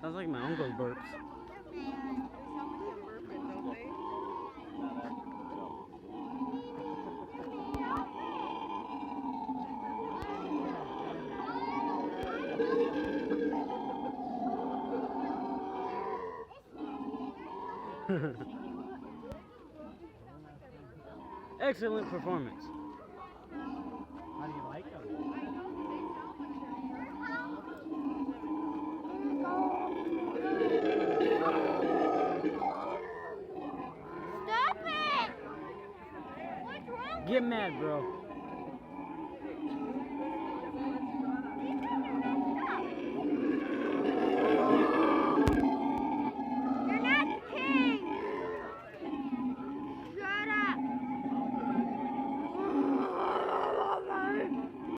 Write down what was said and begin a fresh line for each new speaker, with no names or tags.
Sounds like my uncle's burps.
They sound like they're burping, don't they?
Excellent performance.
How do you like them?
Stop it! What's wrong?
Get mad, bro.